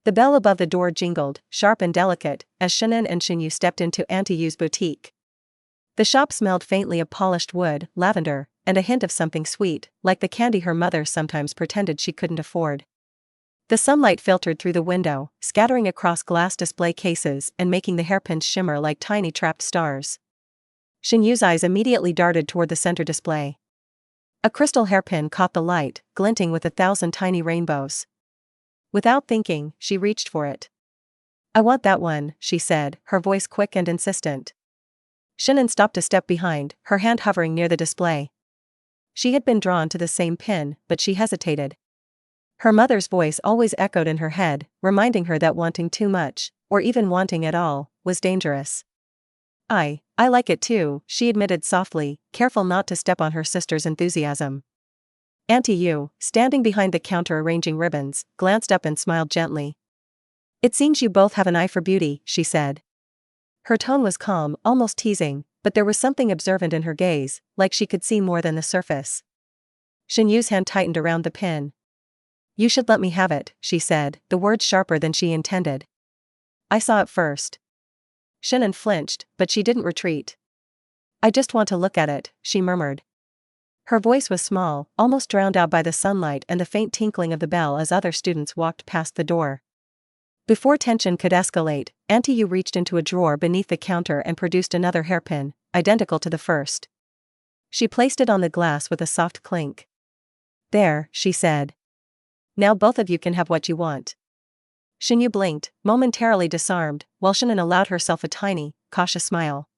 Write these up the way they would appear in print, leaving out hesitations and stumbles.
The bell above the door jingled, sharp and delicate, as Shen and Shen stepped into Auntie Yu's boutique. The shop smelled faintly of polished wood, lavender, and a hint of something sweet, like the candy her mother sometimes pretended she couldn't afford. The sunlight filtered through the window, scattering across glass display cases and making the hairpins shimmer like tiny trapped stars. Shen Yu's eyes immediately darted toward the center display. A crystal hairpin caught the light, glinting with 1,000 tiny rainbows. Without thinking, she reached for it. "I want that one," she said, her voice quick and insistent. Shen stopped a step behind, her hand hovering near the display. She had been drawn to the same pin, but she hesitated. Her mother's voice always echoed in her head, reminding her that wanting too much, or even wanting at all, was dangerous. I like it too," she admitted softly, careful not to step on her sister's enthusiasm. Auntie Yu, standing behind the counter arranging ribbons, glanced up and smiled gently. "It seems you both have an eye for beauty," she said. Her tone was calm, almost teasing, but there was something observant in her gaze, like she could see more than the surface. Shen Yu's hand tightened around the pin. "You should let me have it," she said, the words sharper than she intended. "I saw it first." Shen flinched, but she didn't retreat. "I just want to look at it," she murmured. Her voice was small, almost drowned out by the sunlight and the faint tinkling of the bell as other students walked past the door. Before tension could escalate, Auntie Yu reached into a drawer beneath the counter and produced another hairpin, identical to the first. She placed it on the glass with a soft clink. "There," she said. "Now both of you can have what you want." Shen Yu blinked, momentarily disarmed, while Shen allowed herself a tiny, cautious smile.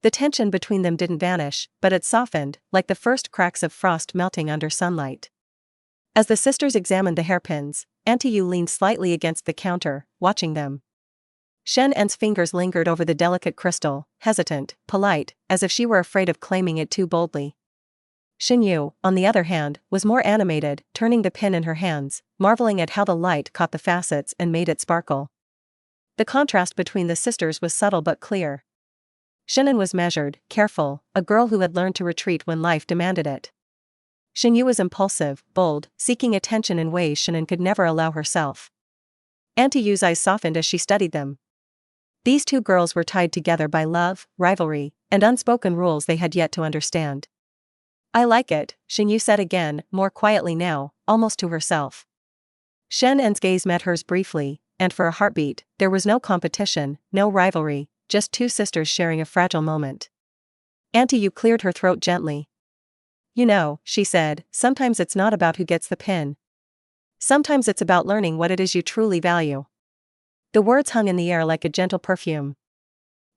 The tension between them didn't vanish, but it softened, like the first cracks of frost melting under sunlight. As the sisters examined the hairpins, Auntie Yu leaned slightly against the counter, watching them. Shen's fingers lingered over the delicate crystal, hesitant, polite, as if she were afraid of claiming it too boldly. Shen Yu, on the other hand, was more animated, turning the pin in her hands, marveling at how the light caught the facets and made it sparkle. The contrast between the sisters was subtle but clear. Shen was measured, careful, a girl who had learned to retreat when life demanded it. Shen Yu was impulsive, bold, seeking attention in ways Shen could never allow herself. Auntie Yu's eyes softened as she studied them. These two girls were tied together by love, rivalry, and unspoken rules they had yet to understand. "I like it," Shen Yu said again, more quietly now, almost to herself. Shen's gaze met hers briefly, and for a heartbeat, there was no competition, no rivalry, just two sisters sharing a fragile moment. Auntie Yu cleared her throat gently. "You know," she said, "sometimes it's not about who gets the pin. Sometimes it's about learning what it is you truly value." The words hung in the air like a gentle perfume.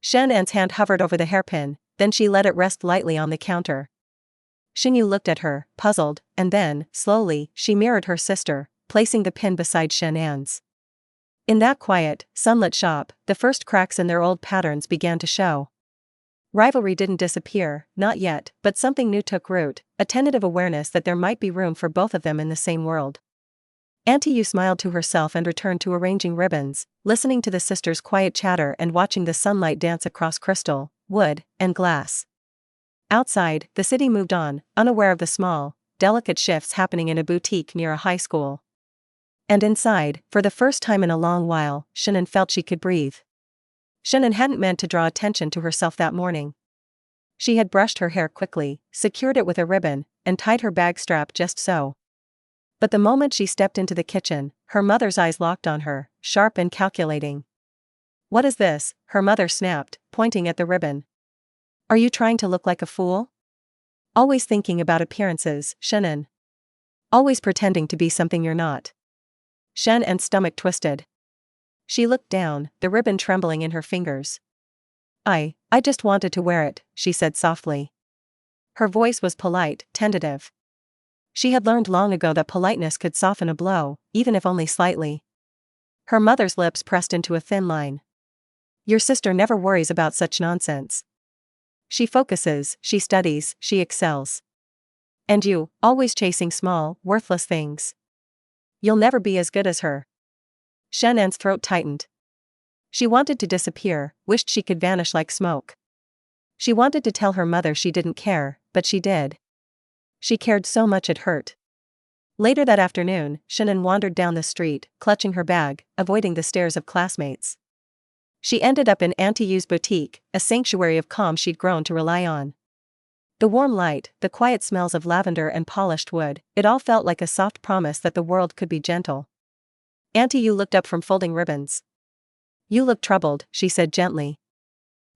Shen's hand hovered over the hairpin, then she let it rest lightly on the counter. Shen Yu looked at her, puzzled, and then, slowly, she mirrored her sister, placing the pin beside Shen's. In that quiet, sunlit shop, the first cracks in their old patterns began to show. Rivalry didn't disappear, not yet, but something new took root, a tentative awareness that there might be room for both of them in the same world. Auntie Yu smiled to herself and returned to arranging ribbons, listening to the sisters' quiet chatter and watching the sunlight dance across crystal, wood, and glass. Outside, the city moved on, unaware of the small, delicate shifts happening in a boutique near a high school. And inside, for the first time in a long while, Shen felt she could breathe. Shen hadn't meant to draw attention to herself that morning. She had brushed her hair quickly, secured it with a ribbon, and tied her bag strap just so. But the moment she stepped into the kitchen, her mother's eyes locked on her, sharp and calculating. "What is this?" her mother snapped, pointing at the ribbon. "Are you trying to look like a fool? Always thinking about appearances, Shen. Always pretending to be something you're not." Shen's stomach twisted. She looked down, the ribbon trembling in her fingers. I just wanted to wear it," she said softly. Her voice was polite, tentative. She had learned long ago that politeness could soften a blow, even if only slightly. Her mother's lips pressed into a thin line. "Your sister never worries about such nonsense. She focuses, she studies, she excels. And you, always chasing small, worthless things. You'll never be as good as her." Shen's throat tightened. She wanted to disappear, wished she could vanish like smoke. She wanted to tell her mother she didn't care, but she did. She cared so much it hurt. Later that afternoon, Shannon wandered down the street, clutching her bag, avoiding the stares of classmates. She ended up in Auntie Yu's boutique, a sanctuary of calm she'd grown to rely on. The warm light, the quiet smells of lavender and polished wood, it all felt like a soft promise that the world could be gentle. Auntie Yu looked up from folding ribbons. "You look troubled," she said gently.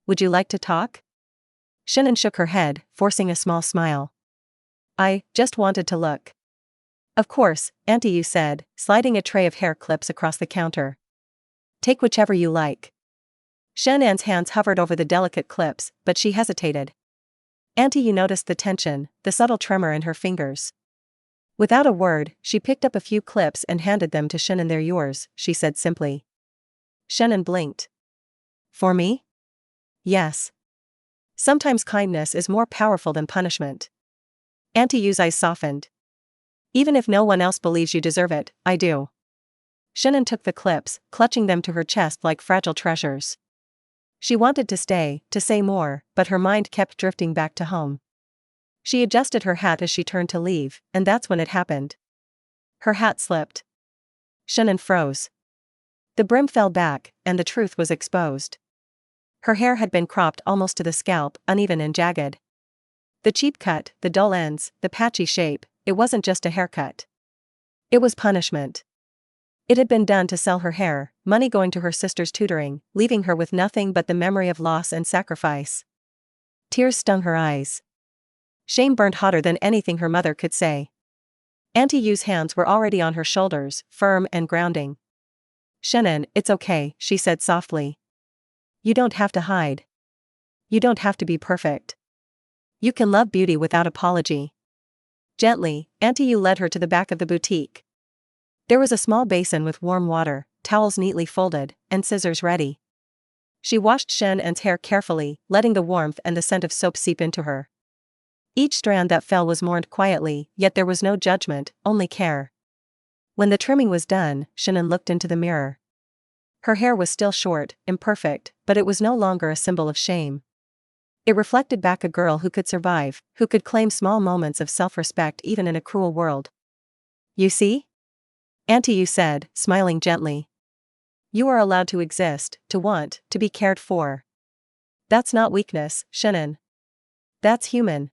"Would you like to talk?" Shannon shook her head, forcing a small smile. "I just wanted to look." "Of course," Auntie Yu said, sliding a tray of hair clips across the counter. "Take whichever you like." Shannon's hands hovered over the delicate clips, but she hesitated. Auntie Yu noticed the tension, the subtle tremor in her fingers. Without a word, she picked up a few clips and handed them to Shannon. "They're yours," she said simply. Shannon blinked. "For me?" "Yes. Sometimes kindness is more powerful than punishment." Auntie Yu's eyes softened. "Even if no one else believes you deserve it, I do." Shannon took the clips, clutching them to her chest like fragile treasures. She wanted to stay, to say more, but her mind kept drifting back to home. She adjusted her hat as she turned to leave, and that's when it happened. Her hat slipped. Shannon froze. The brim fell back, and the truth was exposed. Her hair had been cropped almost to the scalp, uneven and jagged. The cheap cut, the dull ends, the patchy shape, it wasn't just a haircut. It was punishment. It had been done to sell her hair, money going to her sister's tutoring, leaving her with nothing but the memory of loss and sacrifice. Tears stung her eyes. Shame burned hotter than anything her mother could say. Auntie Yu's hands were already on her shoulders, firm and grounding. "Shannon, it's okay," she said softly. "You don't have to hide. You don't have to be perfect. You can love beauty without apology." Gently, Auntie Yu led her to the back of the boutique. There was a small basin with warm water, towels neatly folded, and scissors ready. She washed Shen's hair carefully, letting the warmth and the scent of soap seep into her. Each strand that fell was mourned quietly, yet there was no judgment, only care. When the trimming was done, Shannon looked into the mirror. Her hair was still short, imperfect, but it was no longer a symbol of shame. It reflected back a girl who could survive, who could claim small moments of self-respect even in a cruel world. "You see?" Auntie Yu said, smiling gently. "You are allowed to exist, to want, to be cared for. That's not weakness, Shannon. That's human."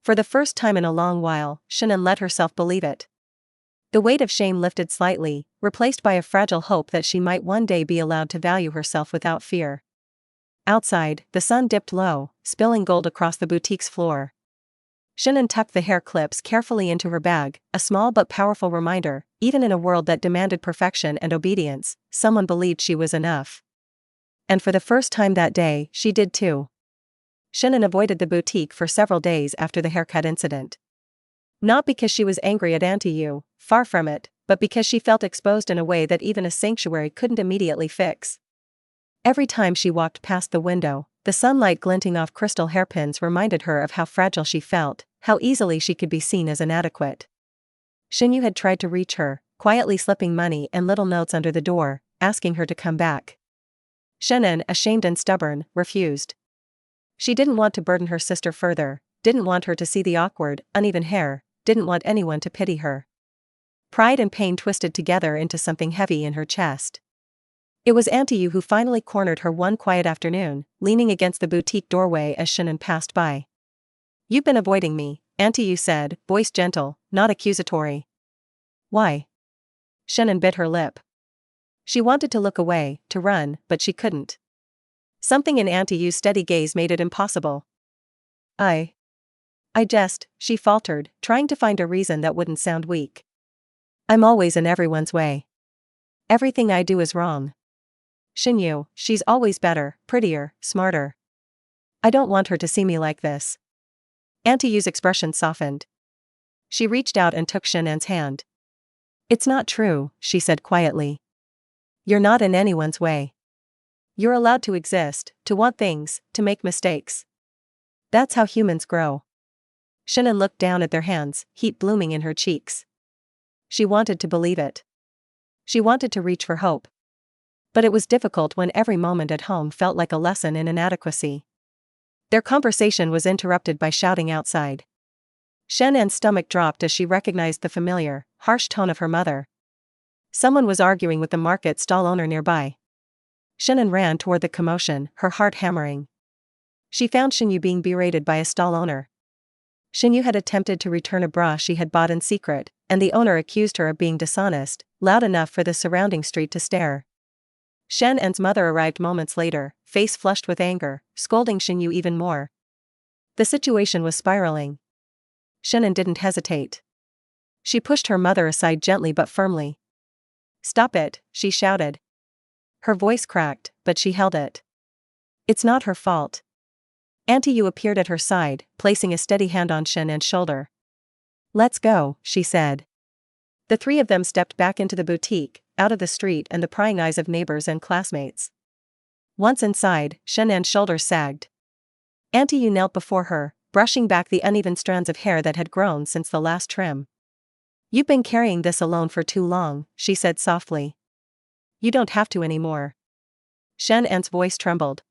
For the first time in a long while, Shannon let herself believe it. The weight of shame lifted slightly, replaced by a fragile hope that she might one day be allowed to value herself without fear. Outside, the sun dipped low, spilling gold across the boutique's floor. Shannon tucked the hair clips carefully into her bag, a small but powerful reminder, even in a world that demanded perfection and obedience, someone believed she was enough. And for the first time that day, she did too. Shannon avoided the boutique for several days after the haircut incident. Not because she was angry at Auntie Yu, far from it, but because she felt exposed in a way that even a sanctuary couldn't immediately fix. Every time she walked past the window, the sunlight glinting off crystal hairpins reminded her of how fragile she felt, how easily she could be seen as inadequate. Shen Yu had tried to reach her, quietly slipping money and little notes under the door, asking her to come back. Shannon, ashamed and stubborn, refused. She didn't want to burden her sister further, didn't want her to see the awkward, uneven hair, didn't want anyone to pity her. Pride and pain twisted together into something heavy in her chest. It was Auntie Yu who finally cornered her one quiet afternoon, leaning against the boutique doorway as Shannon passed by. "You've been avoiding me," Auntie Yu said, voice gentle, not accusatory. "Why?" Shannon bit her lip. She wanted to look away, to run, but she couldn't. Something in Auntie Yu's steady gaze made it impossible. I just, she faltered, trying to find a reason that wouldn't sound weak. "I'm always in everyone's way. Everything I do is wrong. Shen Yu, she's always better, prettier, smarter. I don't want her to see me like this." Auntie Yu's expression softened. She reached out and took Shannon's hand. "It's not true," she said quietly. "You're not in anyone's way. You're allowed to exist, to want things, to make mistakes. That's how humans grow." Shannon looked down at their hands, heat blooming in her cheeks. She wanted to believe it. She wanted to reach for hope. But it was difficult when every moment at home felt like a lesson in inadequacy. Their conversation was interrupted by shouting outside. Shenan's stomach dropped as she recognized the familiar, harsh tone of her mother. Someone was arguing with the market stall owner nearby. Shen ran toward the commotion, her heart hammering. She found Shen Yu being berated by a stall owner. Shen Yu had attempted to return a bra she had bought in secret, and the owner accused her of being dishonest, loud enough for the surrounding street to stare. Shen's mother arrived moments later, face flushed with anger, scolding Shen Yu even more. The situation was spiraling. Shen didn't hesitate. She pushed her mother aside gently but firmly. "Stop it," she shouted. Her voice cracked, but she held it. "It's not her fault." Auntie Yu appeared at her side, placing a steady hand on Shen's shoulder. "Let's go," she said. The three of them stepped back into the boutique, out of the street and the prying eyes of neighbors and classmates. Once inside, Shen's shoulders sagged. Auntie Yu knelt before her, brushing back the uneven strands of hair that had grown since the last trim. "You've been carrying this alone for too long," she said softly. "You don't have to anymore." Shen's voice trembled.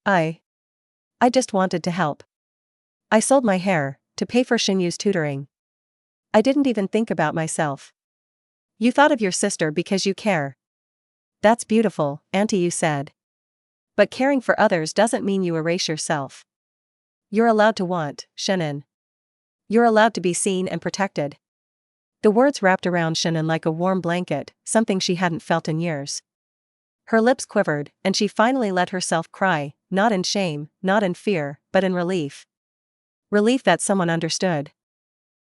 I just wanted to help. I sold my hair, to pay for Shen Yu's tutoring. I didn't even think about myself." "You thought of your sister because you care." "That's beautiful," Auntie Yu said. "But caring for others doesn't mean you erase yourself. You're allowed to want, Shen. You're allowed to be seen and protected." The words wrapped around Shen like a warm blanket, something she hadn't felt in years. Her lips quivered, and she finally let herself cry, not in shame, not in fear, but in relief. Relief that someone understood.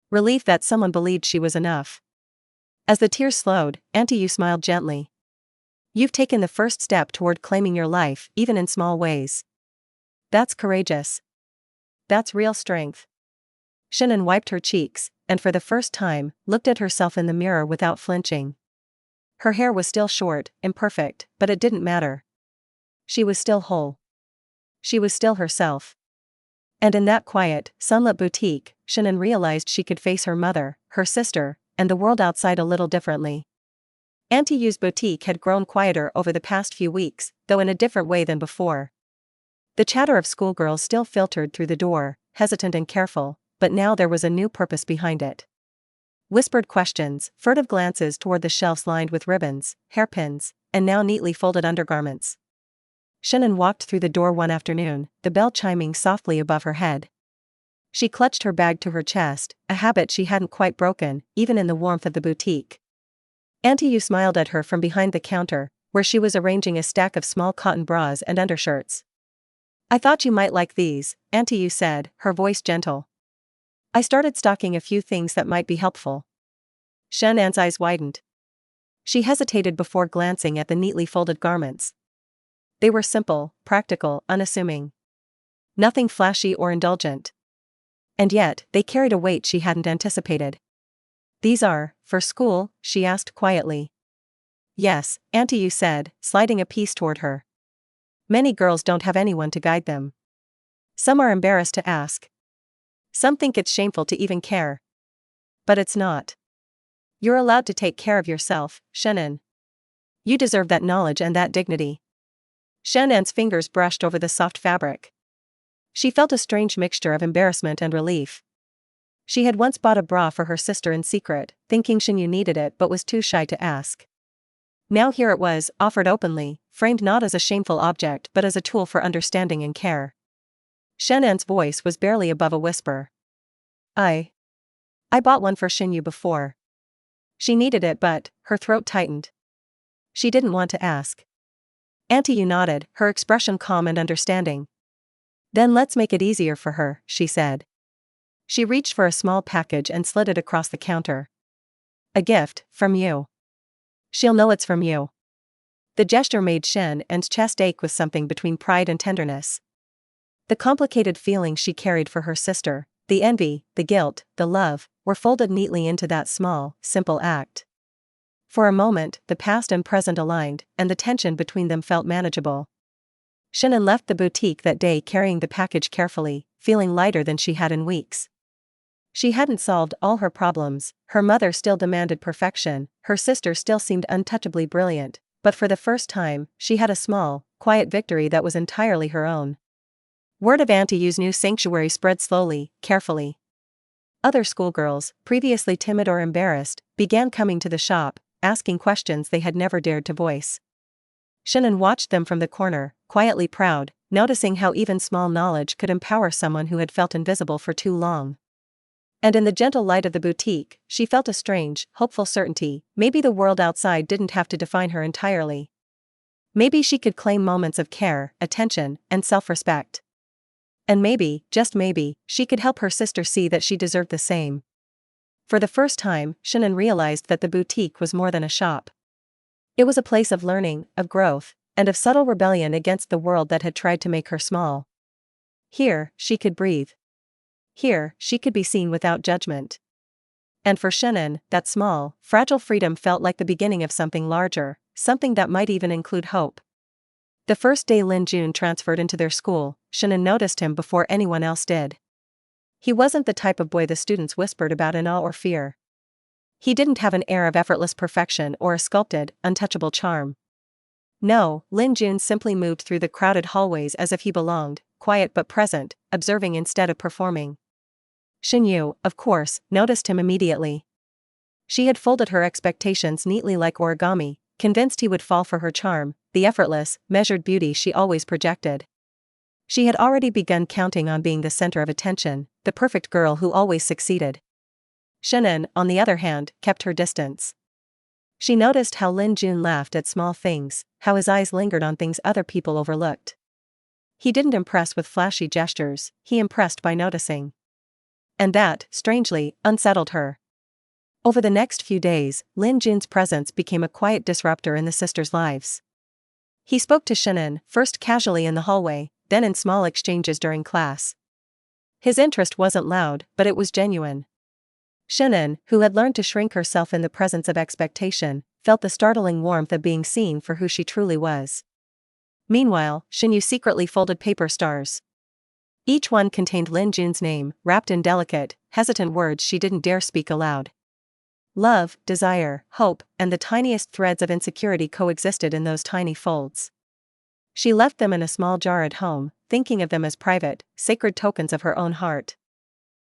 Relief that someone believed she was enough. As the tears slowed, Auntie Yu smiled gently. "You've taken the first step toward claiming your life, even in small ways. That's courageous. That's real strength." Shen wiped her cheeks, and for the first time, looked at herself in the mirror without flinching. Her hair was still short, imperfect, but it didn't matter. She was still whole. She was still herself. And in that quiet, sunlit boutique, Shen realized she could face her mother, her sister, and the world outside a little differently. Auntie Yu's boutique had grown quieter over the past few weeks, though in a different way than before. The chatter of schoolgirls still filtered through the door, hesitant and careful, but now there was a new purpose behind it. Whispered questions, furtive glances toward the shelves lined with ribbons, hairpins, and now neatly folded undergarments. Shen walked through the door one afternoon, the bell chiming softly above her head. She clutched her bag to her chest, a habit she hadn't quite broken, even in the warmth of the boutique. Auntie Yu smiled at her from behind the counter, where she was arranging a stack of small cotton bras and undershirts. "I thought you might like these," Auntie Yu said, her voice gentle. "I started stocking a few things that might be helpful." Shen's eyes widened. She hesitated before glancing at the neatly folded garments. They were simple, practical, unassuming. Nothing flashy or indulgent. And yet, they carried a weight she hadn't anticipated. "These are, for school?" she asked quietly. "Yes," Auntie Yu said, sliding a piece toward her. "Many girls don't have anyone to guide them. Some are embarrassed to ask. Some think it's shameful to even care. But it's not. You're allowed to take care of yourself, Shen. You deserve that knowledge and that dignity." Shen's fingers brushed over the soft fabric. She felt a strange mixture of embarrassment and relief. She had once bought a bra for her sister in secret, thinking Shen Yu needed it but was too shy to ask. Now here it was, offered openly, framed not as a shameful object but as a tool for understanding and care. Shen's voice was barely above a whisper. I bought one for Shen Yu before. She needed it but, her throat tightened. She didn't want to ask. Auntie Yu nodded, her expression calm and understanding. "Then let's make it easier for her," she said. She reached for a small package and slid it across the counter. "A gift, from you. She'll know it's from you." The gesture made Shen's chest ache with something between pride and tenderness. The complicated feelings she carried for her sister, the envy, the guilt, the love, were folded neatly into that small, simple act. For a moment, the past and present aligned, and the tension between them felt manageable. Shen left the boutique that day carrying the package carefully, feeling lighter than she had in weeks. She hadn't solved all her problems, her mother still demanded perfection, her sister still seemed untouchably brilliant, but for the first time, she had a small, quiet victory that was entirely her own. Word of Auntie Yu's new sanctuary spread slowly, carefully. other schoolgirls, previously timid or embarrassed, began coming to the shop, asking questions they had never dared to voice. Shen watched them from the corner, quietly proud, noticing how even small knowledge could empower someone who had felt invisible for too long. And in the gentle light of the boutique, she felt a strange, hopeful certainty. Maybe the world outside didn't have to define her entirely. Maybe she could claim moments of care, attention, and self-respect. And maybe, just maybe, she could help her sister see that she deserved the same. For the first time, Shen realized that the boutique was more than a shop. It was a place of learning, of growth, and of subtle rebellion against the world that had tried to make her small. Here, she could breathe. Here, she could be seen without judgment. And for Shen, that small, fragile freedom felt like the beginning of something larger, something that might even include hope. The first day Lin Jun transferred into their school, Shen noticed him before anyone else did. He wasn't the type of boy the students whispered about in awe or fear. He didn't have an air of effortless perfection or a sculpted, untouchable charm. No, Lin Jun simply moved through the crowded hallways as if he belonged, quiet but present, observing instead of performing. Shen Yu, of course, noticed him immediately. She had folded her expectations neatly like origami, convinced he would fall for her charm, the effortless, measured beauty she always projected. She had already begun counting on being the center of attention, the perfect girl who always succeeded. Shen, on the other hand, kept her distance. She noticed how Lin Jun laughed at small things, how his eyes lingered on things other people overlooked. He didn't impress with flashy gestures, he impressed by noticing. And that, strangely, unsettled her. Over the next few days, Lin Jun's presence became a quiet disruptor in the sisters' lives. He spoke to Shen, first casually in the hallway, then in small exchanges during class. His interest wasn't loud, but it was genuine. Shen, who had learned to shrink herself in the presence of expectation, felt the startling warmth of being seen for who she truly was. Meanwhile, Shen Yu secretly folded paper stars. Each one contained Lin Jun's name, wrapped in delicate, hesitant words she didn't dare speak aloud. Love, desire, hope, and the tiniest threads of insecurity coexisted in those tiny folds. She left them in a small jar at home, thinking of them as private, sacred tokens of her own heart.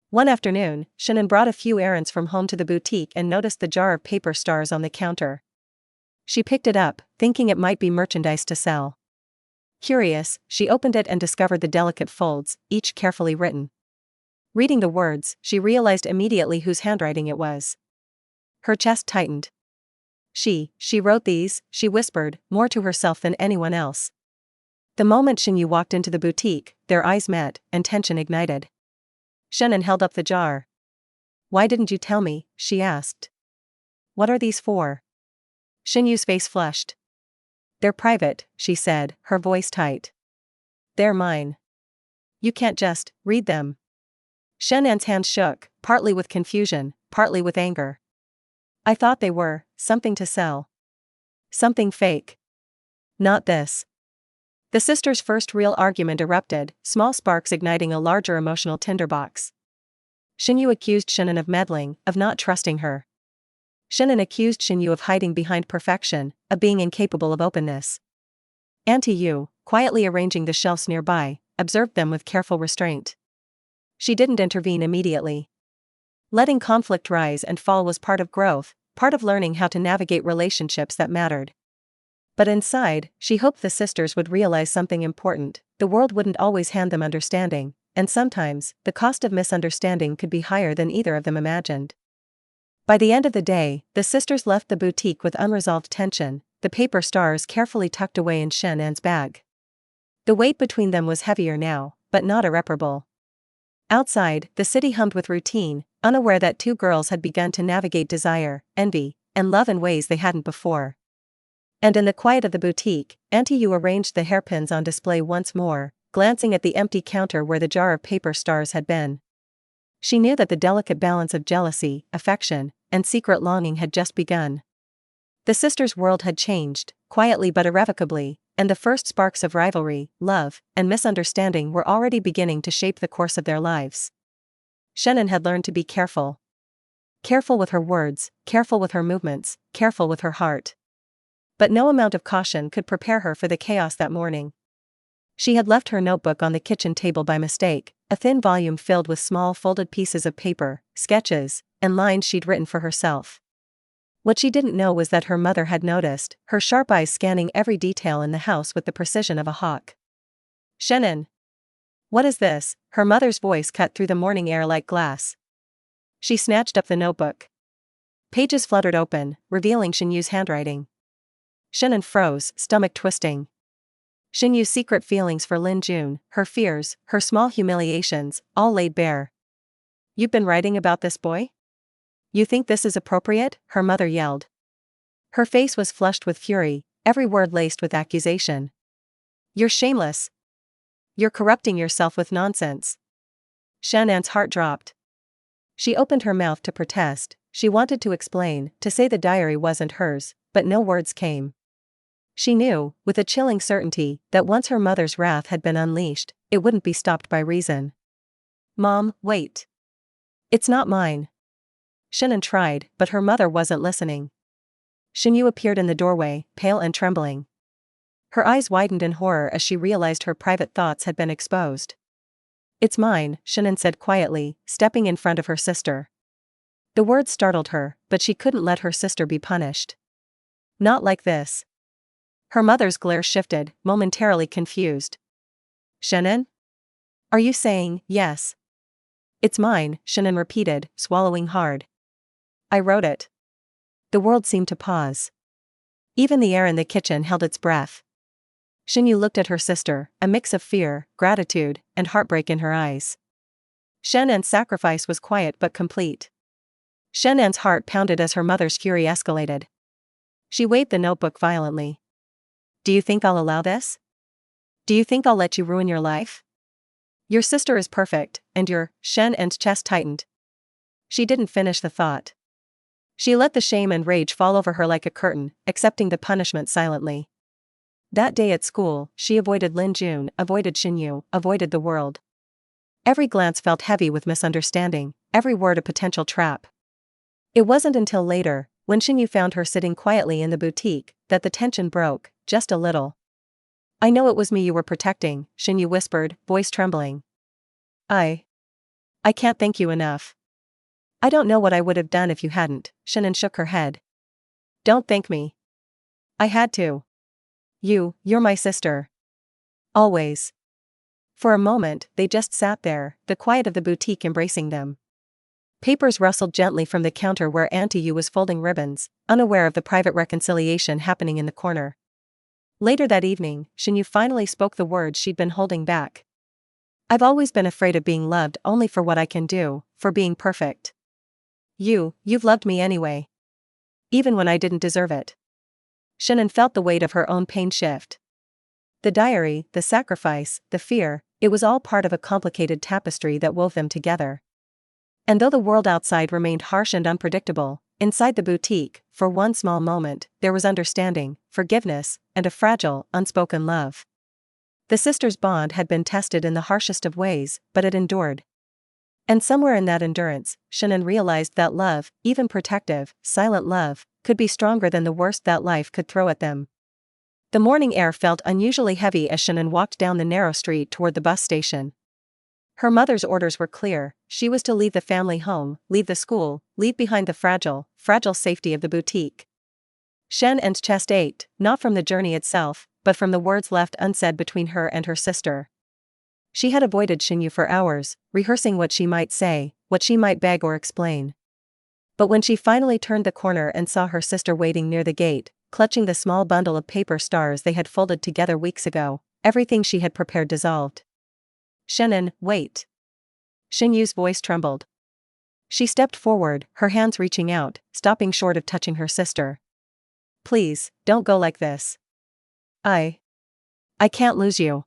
One afternoon, Shen brought a few errands from home to the boutique and noticed the jar of paper stars on the counter. She picked it up, thinking it might be merchandise to sell. Curious, she opened it and discovered the delicate folds, each carefully written. Reading the words, she realized immediately whose handwriting it was. Her chest tightened. She wrote these, she whispered, more to herself than anyone else. The moment Shen Yu walked into the boutique, their eyes met, and tension ignited. Shen held up the jar. Why didn't you tell me? She asked. What are these for? Shen Yu's face flushed. They're private, she said, her voice tight. They're mine. You can't just read them. Shen's hands shook, partly with confusion, partly with anger. I thought they were something to sell. Something fake. Not this. The sisters' first real argument erupted, small sparks igniting a larger emotional tinderbox. Shen Yu accused Shen of meddling, of not trusting her. Shen accused Shen Yu of hiding behind perfection, of being incapable of openness. Auntie Yu, quietly arranging the shelves nearby, observed them with careful restraint. She didn't intervene immediately. Letting conflict rise and fall was part of growth, part of learning how to navigate relationships that mattered. But inside, she hoped the sisters would realize something important: the world wouldn't always hand them understanding, and sometimes, the cost of misunderstanding could be higher than either of them imagined. By the end of the day, the sisters left the boutique with unresolved tension, the paper stars carefully tucked away in Shen's bag. The weight between them was heavier now, but not irreparable. Outside, the city hummed with routine, unaware that two girls had begun to navigate desire, envy, and love in ways they hadn't before. And in the quiet of the boutique, Auntie Yu arranged the hairpins on display once more, glancing at the empty counter where the jar of paper stars had been. She knew that the delicate balance of jealousy, affection, and secret longing had just begun. The sisters' world had changed, quietly but irrevocably, and the first sparks of rivalry, love, and misunderstanding were already beginning to shape the course of their lives. Shen had learned to be careful. Careful with her words, careful with her movements, careful with her heart. But no amount of caution could prepare her for the chaos that morning. She had left her notebook on the kitchen table by mistake, a thin volume filled with small folded pieces of paper, sketches, and lines she'd written for herself. What she didn't know was that her mother had noticed, her sharp eyes scanning every detail in the house with the precision of a hawk. "Shen, what is this?" Her mother's voice cut through the morning air like glass. She snatched up the notebook. Pages fluttered open, revealing Shenyu's handwriting. Shen froze, stomach twisting. Shenyu's secret feelings for Lin Jun, her fears, her small humiliations, all laid bare. "You've been writing about this boy? You think this is appropriate?" her mother yelled. Her face was flushed with fury, every word laced with accusation. "You're shameless. You're corrupting yourself with nonsense." Shenan's heart dropped. She opened her mouth to protest, she wanted to explain, to say the diary wasn't hers, but no words came. She knew, with a chilling certainty, that once her mother's wrath had been unleashed, it wouldn't be stopped by reason. "Mom, wait. It's not mine." Shannon tried, but her mother wasn't listening. Shenyu appeared in the doorway, pale and trembling. Her eyes widened in horror as she realized her private thoughts had been exposed. "It's mine," Shannon said quietly, stepping in front of her sister. The words startled her, but she couldn't let her sister be punished. "Not like this." Her mother's glare shifted, momentarily confused. "Shannon? Are you saying, yes?" "It's mine," Shannon repeated, swallowing hard. "I wrote it." The world seemed to pause. Even the air in the kitchen held its breath. Shenyu looked at her sister, a mix of fear, gratitude, and heartbreak in her eyes. Shannan's sacrifice was quiet but complete. Shannan's heart pounded as her mother's fury escalated. She waved the notebook violently. "Do you think I'll allow this? Do you think I'll let you ruin your life? Your sister is perfect, and you're..." Shannan's chest tightened. She didn't finish the thought. She let the shame and rage fall over her like a curtain, accepting the punishment silently. That day at school, she avoided Lin Jun, avoided Shenyu, avoided the world. Every glance felt heavy with misunderstanding, every word a potential trap. It wasn't until later, when Shenyu found her sitting quietly in the boutique, that the tension broke, just a little. "I know it was me you were protecting," Shenyu whispered, voice trembling. I can't thank you enough. I don't know what I would have done if you hadn't." Shannon shook her head. "Don't thank me. I had to. You're my sister. Always." For a moment, they just sat there, the quiet of the boutique embracing them. Papers rustled gently from the counter where Auntie Yu was folding ribbons, unaware of the private reconciliation happening in the corner. Later that evening, Shenyu finally spoke the words she'd been holding back. "I've always been afraid of being loved only for what I can do, for being perfect. You've loved me anyway. Even when I didn't deserve it." Shannon felt the weight of her own pain shift. The diary, the sacrifice, the fear, it was all part of a complicated tapestry that wove them together. And though the world outside remained harsh and unpredictable, inside the boutique, for one small moment, there was understanding, forgiveness, and a fragile, unspoken love. The sisters' bond had been tested in the harshest of ways, but it endured. And somewhere in that endurance, Shannon realized that love, even protective, silent love, could be stronger than the worst that life could throw at them. The morning air felt unusually heavy as Shannon walked down the narrow street toward the bus station. Her mother's orders were clear: she was to leave the family home, leave the school, leave behind the fragile safety of the boutique. Shannon's chest ached, not from the journey itself, but from the words left unsaid between her and her sister. She had avoided Shenyu for hours, rehearsing what she might say, what she might beg or explain. But when she finally turned the corner and saw her sister waiting near the gate, clutching the small bundle of paper stars they had folded together weeks ago, everything she had prepared dissolved. "Shannon, wait." Shenyu's voice trembled. She stepped forward, her hands reaching out, stopping short of touching her sister. "Please, don't go like this. I can't lose you."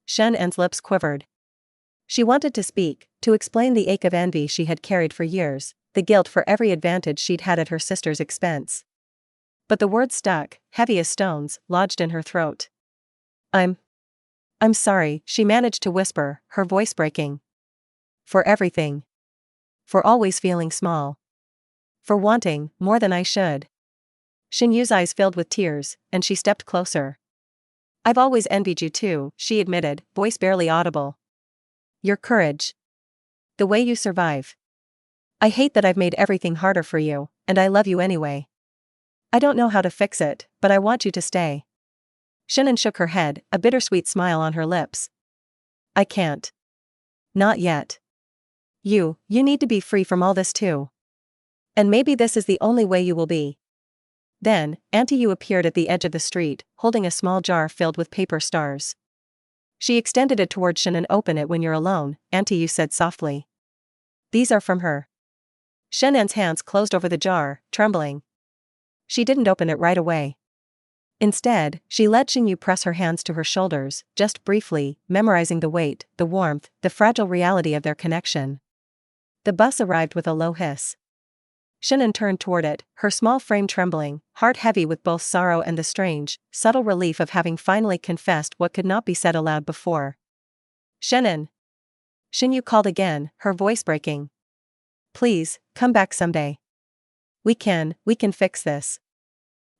Shannon's lips quivered. She wanted to speak, to explain the ache of envy she had carried for years, the guilt for every advantage she'd had at her sister's expense. But the words stuck, heavy as stones, lodged in her throat. I'm sorry," she managed to whisper, her voice breaking. "For everything. For always feeling small. For wanting more than I should." Shenyu's eyes filled with tears, and she stepped closer. "I've always envied you too," she admitted, voice barely audible. Your courage. The way you survive. I hate that I've made everything harder for you, and I love you anyway. I don't know how to fix it, but I want you to stay. Shannon shook her head, a bittersweet smile on her lips. I can't. Not yet. You need to be free from all this too. And maybe this is the only way you will be. Then, Auntie Yu appeared at the edge of the street, holding a small jar filled with paper stars. She extended it toward Shen. And open it when you're alone, Auntie Yu said softly. These are from her. Shennan's hands closed over the jar, trembling. She didn't open it right away. Instead, she let Shen Yu press her hands to her shoulders, just briefly, memorizing the weight, the warmth, the fragile reality of their connection. The bus arrived with a low hiss. Shannon turned toward it, her small frame trembling, heart heavy with both sorrow and the strange, subtle relief of having finally confessed what could not be said aloud before. Shannon! Shen Yu called again, her voice breaking. Please, come back someday. We can fix this.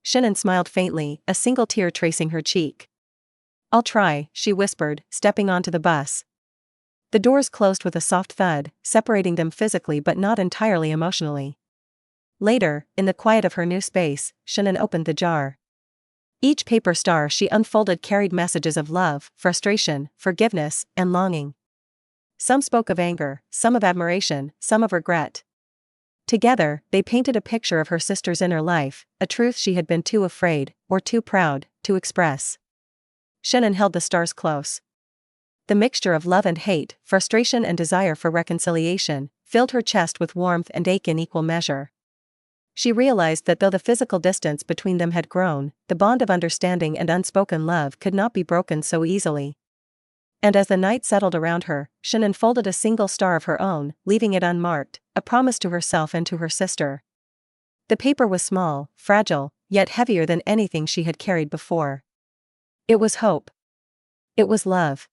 Shannon smiled faintly, a single tear tracing her cheek. I'll try, she whispered, stepping onto the bus. The doors closed with a soft thud, separating them physically but not entirely emotionally. Later, in the quiet of her new space, Shannon opened the jar. Each paper star she unfolded carried messages of love, frustration, forgiveness, and longing. Some spoke of anger, some of admiration, some of regret. Together, they painted a picture of her sister's inner life, a truth she had been too afraid, or too proud, to express. Shannon held the stars close. The mixture of love and hate, frustration and desire for reconciliation, filled her chest with warmth and ache in equal measure. She realized that though the physical distance between them had grown, the bond of understanding and unspoken love could not be broken so easily. And as the night settled around her, Shannon folded a single star of her own, leaving it unmarked, a promise to herself and to her sister. The paper was small, fragile, yet heavier than anything she had carried before. It was hope. It was love.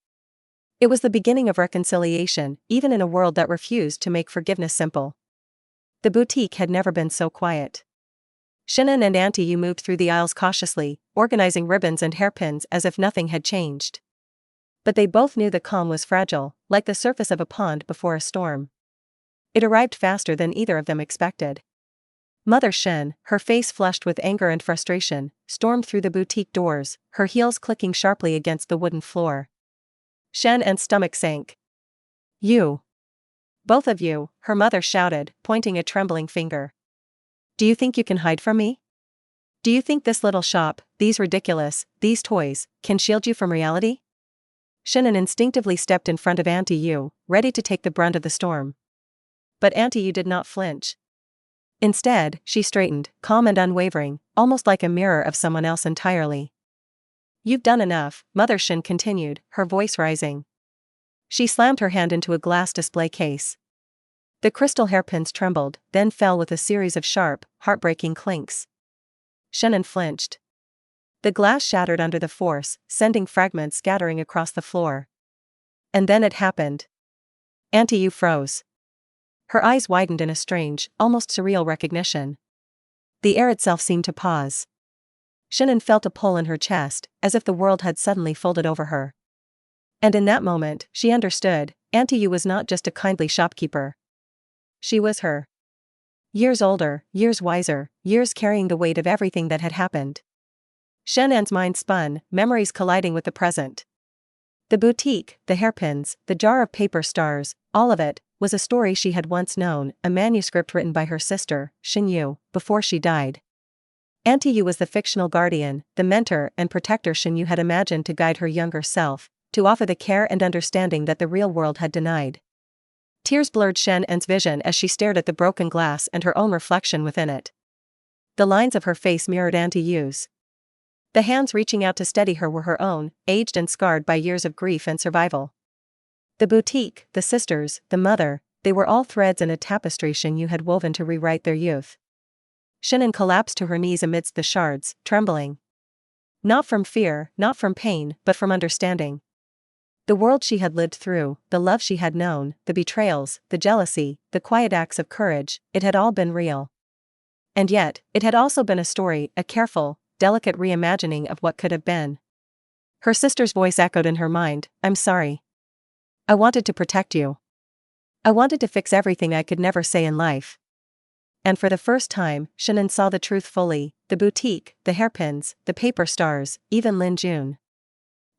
It was the beginning of reconciliation, even in a world that refused to make forgiveness simple. The boutique had never been so quiet. Shannon and Auntie Yu moved through the aisles cautiously, organizing ribbons and hairpins as if nothing had changed. But they both knew the calm was fragile, like the surface of a pond before a storm. It arrived faster than either of them expected. Mother Shen, her face flushed with anger and frustration, stormed through the boutique doors, her heels clicking sharply against the wooden floor. Shen's stomach sank. You! Both of you, her mother shouted, pointing a trembling finger. Do you think you can hide from me? Do you think this little shop, these toys, can shield you from reality? Shannon instinctively stepped in front of Auntie Yu, ready to take the brunt of the storm. But Auntie Yu did not flinch. Instead, she straightened, calm and unwavering, almost like a mirror of someone else entirely. You've done enough, Mother Shen continued, her voice rising. She slammed her hand into a glass display case. The crystal hairpins trembled, then fell with a series of sharp, heartbreaking clinks. Shannon flinched. The glass shattered under the force, sending fragments scattering across the floor. And then it happened. Auntie Yu froze. Her eyes widened in a strange, almost surreal recognition. The air itself seemed to pause. Shannon felt a pull in her chest, as if the world had suddenly folded over her. And in that moment, she understood, Auntie Yu was not just a kindly shopkeeper. She was her. Years older, years wiser, years carrying the weight of everything that had happened. Shannon's mind spun, memories colliding with the present. The boutique, the hairpins, the jar of paper stars, all of it, was a story she had once known, a manuscript written by her sister, Shen Yu, before she died. Auntie Yu was the fictional guardian, the mentor and protector Shen Yu had imagined to guide her younger self, to offer the care and understanding that the real world had denied. Tears blurred Shen's vision as she stared at the broken glass and her own reflection within it. The lines of her face mirrored Auntie Yu's. The hands reaching out to steady her were her own, aged and scarred by years of grief and survival. The boutique, the sisters, the mother, they were all threads in a tapestry Shen Yu had woven to rewrite their youth. Shannon collapsed to her knees amidst the shards, trembling. Not from fear, not from pain, but from understanding. The world she had lived through, the love she had known, the betrayals, the jealousy, the quiet acts of courage, it had all been real. And yet, it had also been a story, a careful, delicate reimagining of what could have been. Her sister's voice echoed in her mind, I'm sorry. I wanted to protect you. I wanted to fix everything I could never say in life. And for the first time, Shannon saw the truth fully: the boutique, the hairpins, the paper stars, even Lin Jun.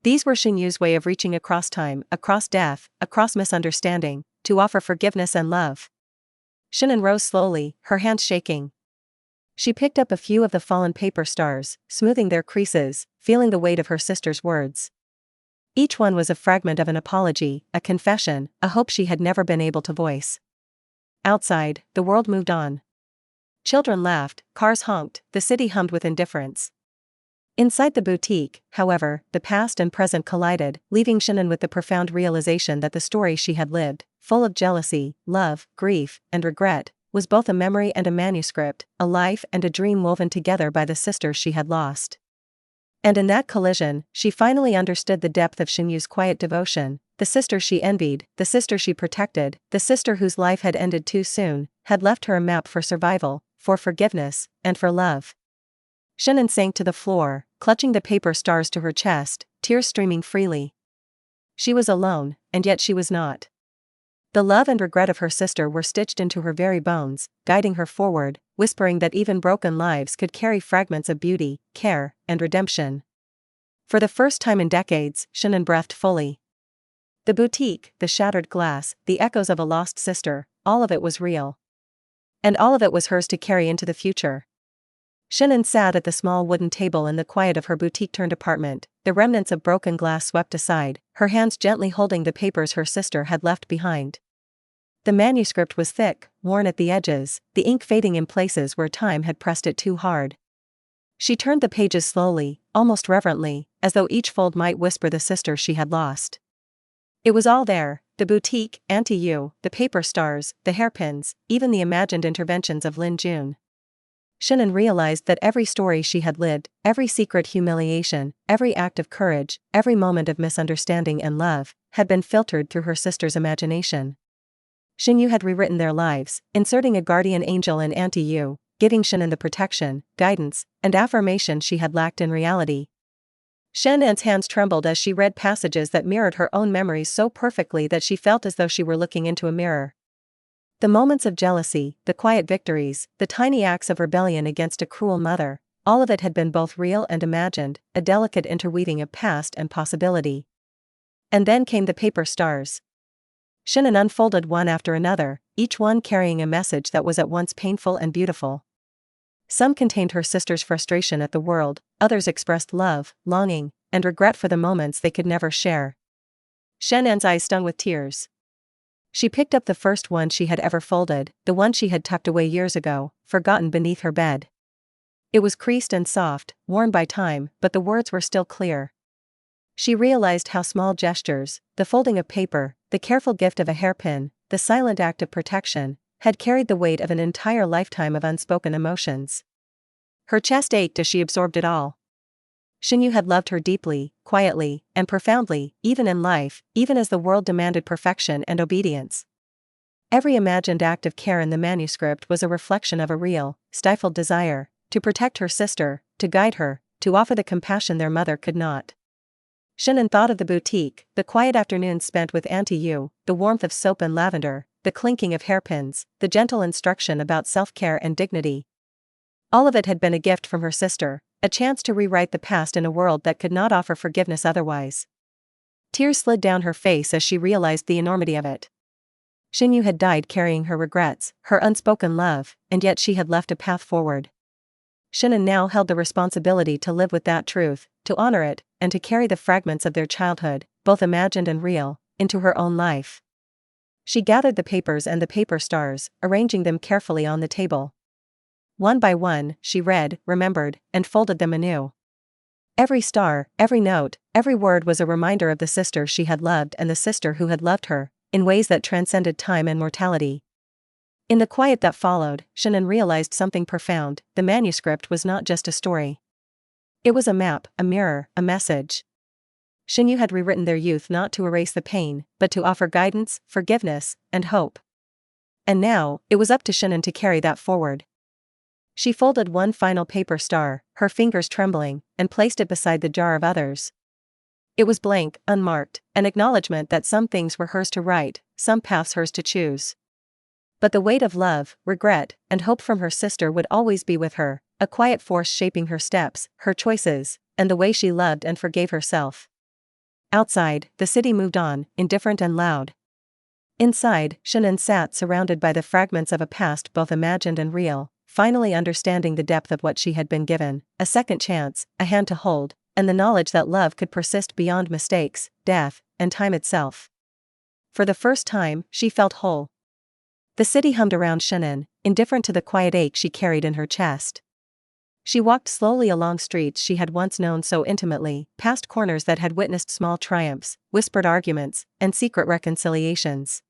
These were Shen Yu's way of reaching across time, across death, across misunderstanding, to offer forgiveness and love. Shannon rose slowly, her hands shaking. She picked up a few of the fallen paper stars, smoothing their creases, feeling the weight of her sister's words. Each one was a fragment of an apology, a confession, a hope she had never been able to voice. Outside, the world moved on. Children laughed, cars honked, the city hummed with indifference. Inside the boutique, however, the past and present collided, leaving Shannon with the profound realization that the story she had lived, full of jealousy, love, grief, and regret, was both a memory and a manuscript, a life and a dream woven together by the sister she had lost. And in that collision, she finally understood the depth of Shen Yu's quiet devotion: the sister she envied, the sister she protected, the sister whose life had ended too soon, had left her a map for survival, for forgiveness, and for love. Shannon sank to the floor, clutching the paper stars to her chest, tears streaming freely. She was alone, and yet she was not. The love and regret of her sister were stitched into her very bones, guiding her forward, whispering that even broken lives could carry fragments of beauty, care, and redemption. For the first time in decades, Shannon breathed fully. The boutique, the shattered glass, the echoes of a lost sister, all of it was real. And all of it was hers to carry into the future. Shannon sat at the small wooden table in the quiet of her boutique-turned apartment, the remnants of broken glass swept aside, her hands gently holding the papers her sister had left behind. The manuscript was thick, worn at the edges, the ink fading in places where time had pressed it too hard. She turned the pages slowly, almost reverently, as though each fold might whisper the sister she had lost. It was all there: the boutique, Auntie Yu, the paper stars, the hairpins, even the imagined interventions of Lin Jun. Shannon realized that every story she had lived, every secret humiliation, every act of courage, every moment of misunderstanding and love, had been filtered through her sister's imagination. Shen Yu had rewritten their lives, inserting a guardian angel in Auntie Yu, giving Shannon the protection, guidance, and affirmation she had lacked in reality. Shannon's hands trembled as she read passages that mirrored her own memories so perfectly that she felt as though she were looking into a mirror. The moments of jealousy, the quiet victories, the tiny acts of rebellion against a cruel mother, all of it had been both real and imagined, a delicate interweaving of past and possibility. And then came the paper stars. Shannon unfolded one after another, each one carrying a message that was at once painful and beautiful. Some contained her sister's frustration at the world, others expressed love, longing, and regret for the moments they could never share. Shannon's eyes stung with tears. She picked up the first one she had ever folded, the one she had tucked away years ago, forgotten beneath her bed. It was creased and soft, worn by time, but the words were still clear. She realized how small gestures, the folding of paper, the careful gift of a hairpin, the silent act of protection, had carried the weight of an entire lifetime of unspoken emotions. Her chest ached as she absorbed it all. Shen Yu had loved her deeply, quietly, and profoundly, even in life, even as the world demanded perfection and obedience. Every imagined act of care in the manuscript was a reflection of a real, stifled desire, to protect her sister, to guide her, to offer the compassion their mother could not. Shannon thought of the boutique, the quiet afternoons spent with Auntie Yu, the warmth of soap and lavender, the clinking of hairpins, the gentle instruction about self-care and dignity. All of it had been a gift from her sister, a chance to rewrite the past in a world that could not offer forgiveness otherwise. Tears slid down her face as she realized the enormity of it. Shen Yu had died carrying her regrets, her unspoken love, and yet she had left a path forward. Shannon now held the responsibility to live with that truth, to honor it, and to carry the fragments of their childhood, both imagined and real, into her own life. She gathered the papers and the paper stars, arranging them carefully on the table. One by one, she read, remembered, and folded them anew. Every star, every note, every word was a reminder of the sister she had loved and the sister who had loved her, in ways that transcended time and mortality. In the quiet that followed, Shannon realized something profound: the manuscript was not just a story. It was a map, a mirror, a message. Shen Yu had rewritten their youth not to erase the pain, but to offer guidance, forgiveness, and hope. And now, it was up to Shannon to carry that forward. She folded one final paper star, her fingers trembling, and placed it beside the jar of others. It was blank, unmarked, an acknowledgement that some things were hers to write, some paths hers to choose. But the weight of love, regret, and hope from her sister would always be with her, a quiet force shaping her steps, her choices, and the way she loved and forgave herself. Outside, the city moved on, indifferent and loud. Inside, Shen sat surrounded by the fragments of a past both imagined and real, finally understanding the depth of what she had been given, a second chance, a hand to hold, and the knowledge that love could persist beyond mistakes, death, and time itself. For the first time, she felt whole. The city hummed around Shen, indifferent to the quiet ache she carried in her chest. She walked slowly along streets she had once known so intimately, past corners that had witnessed small triumphs, whispered arguments, and secret reconciliations.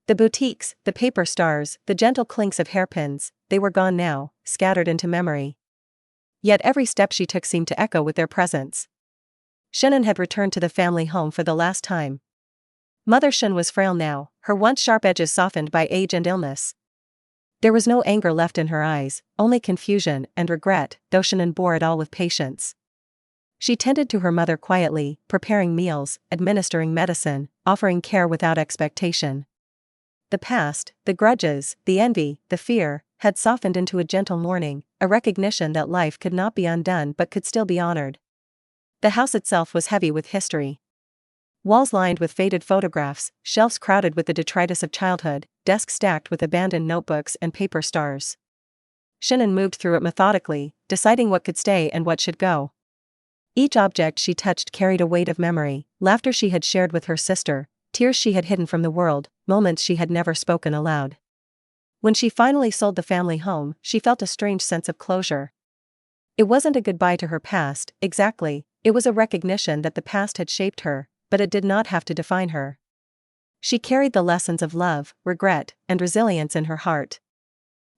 The boutiques, the paper stars, the gentle clinks of hairpins, they were gone now, scattered into memory. Yet every step she took seemed to echo with their presence. Shen had returned to the family home for the last time. Mother Shen was frail now, her once sharp edges softened by age and illness. There was no anger left in her eyes, only confusion and regret, though Shen bore it all with patience. She tended to her mother quietly, preparing meals, administering medicine, offering care without expectation. The past, the grudges, the envy, the fear, had softened into a gentle mourning, a recognition that life could not be undone but could still be honored. The house itself was heavy with history. Walls lined with faded photographs, shelves crowded with the detritus of childhood, desks stacked with abandoned notebooks and paper stars. Shen moved through it methodically, deciding what could stay and what should go. Each object she touched carried a weight of memory, laughter she had shared with her sister, tears she had hidden from the world, moments she had never spoken aloud. When she finally sold the family home, she felt a strange sense of closure. It wasn't a goodbye to her past, exactly, it was a recognition that the past had shaped her, but it did not have to define her. She carried the lessons of love, regret, and resilience in her heart.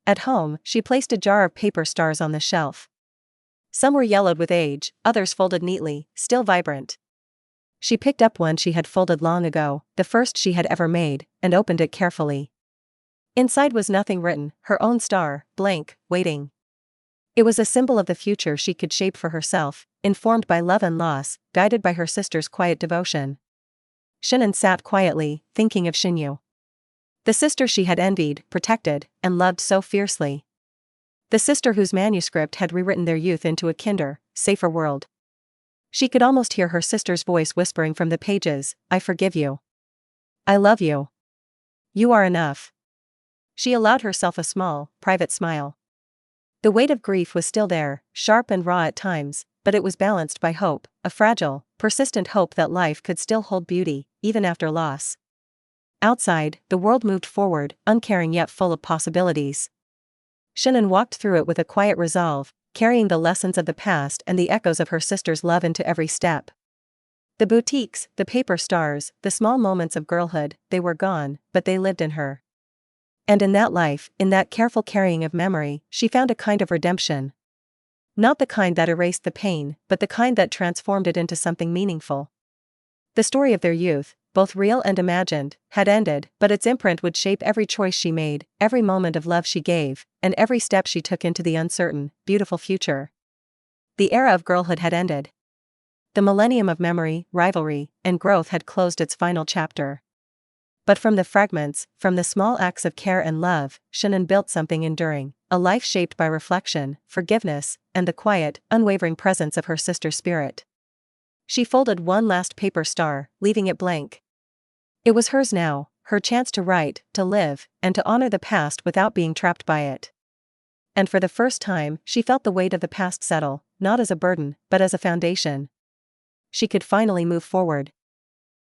At home, she placed a jar of paper stars on the shelf. Some were yellowed with age, others folded neatly, still vibrant. She picked up one she had folded long ago, the first she had ever made, and opened it carefully. Inside was nothing written, her own star, blank, waiting. It was a symbol of the future she could shape for herself, informed by love and loss, guided by her sister's quiet devotion. Shen sat quietly, thinking of Xinyu. The sister she had envied, protected, and loved so fiercely. The sister whose manuscript had rewritten their youth into a kinder, safer world. She could almost hear her sister's voice whispering from the pages, "I forgive you. I love you. You are enough." She allowed herself a small, private smile. The weight of grief was still there, sharp and raw at times, but it was balanced by hope, a fragile, persistent hope that life could still hold beauty, even after loss. Outside, the world moved forward, uncaring yet full of possibilities. Shen walked through it with a quiet resolve, carrying the lessons of the past and the echoes of her sister's love into every step. The boutiques, the paper stars, the small moments of girlhood, they were gone, but they lived in her. And in that life, in that careful carrying of memory, she found a kind of redemption. Not the kind that erased the pain, but the kind that transformed it into something meaningful. The story of their youth, both real and imagined, had ended, but its imprint would shape every choice she made, every moment of love she gave, and every step she took into the uncertain, beautiful future. The era of girlhood had ended. The millennium of memory, rivalry, and growth had closed its final chapter. But from the fragments, from the small acts of care and love, Shen built something enduring, a life shaped by reflection, forgiveness, and the quiet, unwavering presence of her sister's spirit. She folded one last paper star, leaving it blank. It was hers now, her chance to write, to live, and to honor the past without being trapped by it. And for the first time, she felt the weight of the past settle, not as a burden, but as a foundation. She could finally move forward.